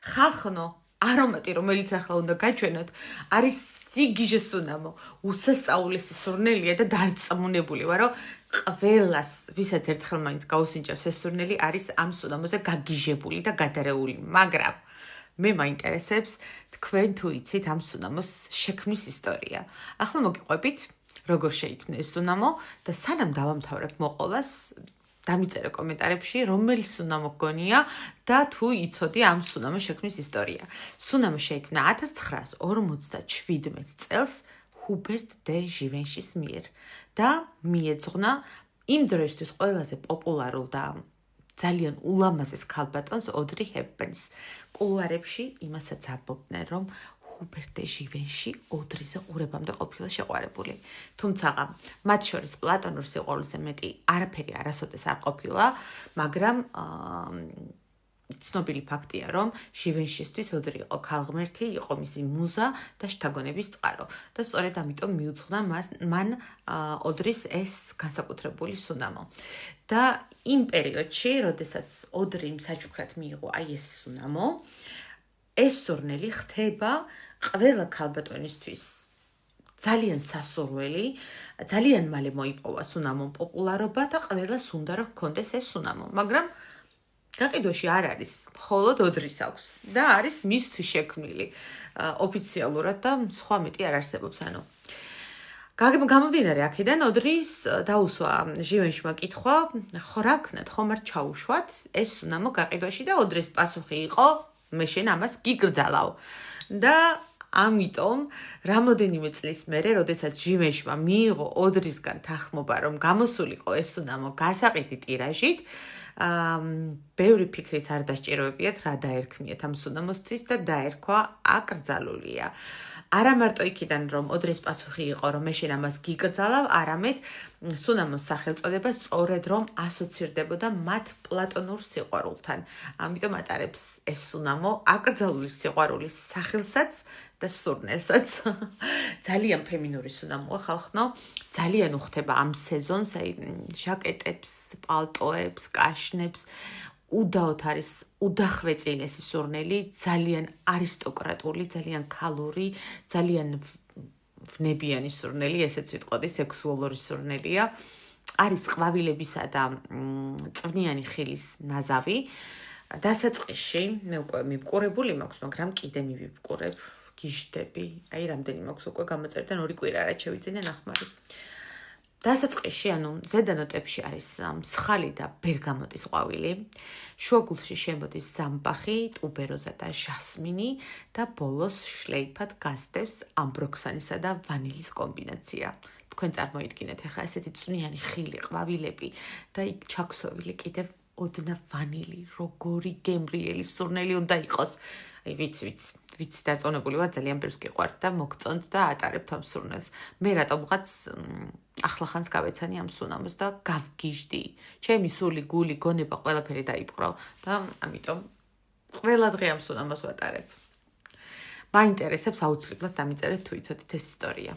ხალხნო არომატი, რომელიც ახლა უნდა გაჩვენოთ, არის სიგიჟე სუნამო, უსასწაულესი სურნელია და დარწმუნებული ვარ, რომ ყველას, ვისაც ერთხელ მაინც გაუსინჯავს ეს სურნელი, არის ამ სუნამოზე გაგიჟებული და გადარეული, მაგრამ მე მაინტერესებს თქვენ თუ იცით ამ სუნამოს შექმნის ისტორია. ახლა მოგიყვებით, როგორ შეიქმნა ეს სუნამო და სანამ დავამთავრებ მოყოლას, დამიწერე კომენტარებში, რომელი სუნამო გგონია და თუ იცოდი ამ სუნამოს შექმნის ისტორია. სუნამო შეიქმნა 1957 წელს ჰუბერტ დე ჟივენშის მიერ და მიეძღვნა იმ დროისთვის ყველაზე პოპულარულ და ძალიან ულამაზეს ქალბატონს ოდრი ჰეპბერნს. კულუარებში იმასაც ამბობდნენ, რომ ჰუბერტ დე ჟივენში ოდრიზე ყურებამდე ყოფილა შეყვარებული. თუმცა მათ შორის პლატონურ სიყვარულზე მეტი არაფერი არასოდეს არ ყოფილა, მაგრამ ცნობილი ფაქტია, რომ ჟივენშისთვის ოდრი იყო ქალღმერთი, იყო მისი მუზა და შთაგონების წყარო და სწორედ ამიტომ მიუძღვნა მან ოდრის ეს განსაკუთრებული სუნამო. და იმ პერიოდში, როდესაც ოდრიმ საჩუქრად მიიღო აი ეს სუნამო, ეს სურნელი ხდება ყველა ქალბატონისთვის ძალიან სასურველი, ძალიან მალე მოიპოვა სუნამომ პოპულარობა და ყველას უნდა რომ ჰქონდეს ეს სუნამო, მაგრამ გაყიდვაში არ არის, მხოლოდ ოდრის აქვს და არის მისთვის შექმნილი ოფიციალურად და სხვა მეტი არ არსებობს, ანუ გამომდინარე აქედან ოდრის დაუსვა ჟივენშმა კითხვა, ხო რა ვქნათ, ხომ არ ჩაუშვათ ეს სუნამო გაყიდვაში და ოდრის პასუხი იყო, მე შენ ამას გიგრძალავ. და ამიტომ რამოდენიმე წლის მერე, როდესაც ჟივენშმა მიიღო ოდრისგან თანხმობა, რომ გამოსულიყო ეს სუნამო გასაყიდი ტირაჟით, ბევრი ფიქრიც არ დასჭიროებიათ, რა დაერქმიათ ამ სუნამოსთვის და დაერქვა აკრძალულია. არა მარტო იქიდან, რომ ოდრის პასუხი იყო, რომ მე შენ ამას გიგრძალავ, არამედ სუნამოს სახელწოდება სწორედ რომ ასოცირდებოდა მათ პლატონურ სიყვარულთან. ამიტომ ატარებს ეს სუნამო აკრძალული სიყვარულის სახელსაც და სურნელსაც. ძალიან ფემინური სუნამოა ხალხნო, ძალიან უხდება ამ სეზონს, აი ჟაკეტებს, პალტოებს, კაშნებს. უდაოდ არის უდახვეწილესი სურნელი, ძალიან არისტოკრატული, ძალიან ქალური, ძალიან ვნებიანი სურნელი, ესეც ვიტყოდი, სექსუალური სურნელია. არის ყვავილებისა და წვნიანი ხილის ნაზავი. დასაწყისში მე უკვე მიბყურებული მაქვს, მაგრამ კიდე მივიბყურებ, გიჟდები. აი რამდენი მაქვს უკვე გამოწერდა, 2 კვირა რაც შევიძინე ნახმარი. დასაწყისში, ანუ ზედა ნოტებში არის მსხალი და ბერგამოტის ყვავილი, შუაგულში შემოდის ზამბახი, ტუბეროზა და ჟასმინი და ბოლოს შლეიფად გასდევს ამბროქსანისა და ვანილის კომბინაცია. თქვენ წარმოიდგინეთ, ახლა ესეთი წვნიანი ხილი, ყვავილები და იქ ჩაქსოვილი კიდევ ოდნა ვანილი, როგორი გემრიელი სურნელი უნდა იყოს. აი ვიცი დაწონებული ვარ, ძალიან ბევრს გიყვართ და მოგწონთ და ატარებთ ამ სურნელს. მე რატომღაც ახლახანს გავეცანი ამ სუნამოს და გავგიჟდი. ჩემი სული, გული, გონება ყველაფერი დაიპყრო და ამიტომ ყველა დღე ამ სუნამოს ვატარებ. მაინტერესებს აუცილებლად დამიწერეთ თუ იცოდით ეს ისტორია.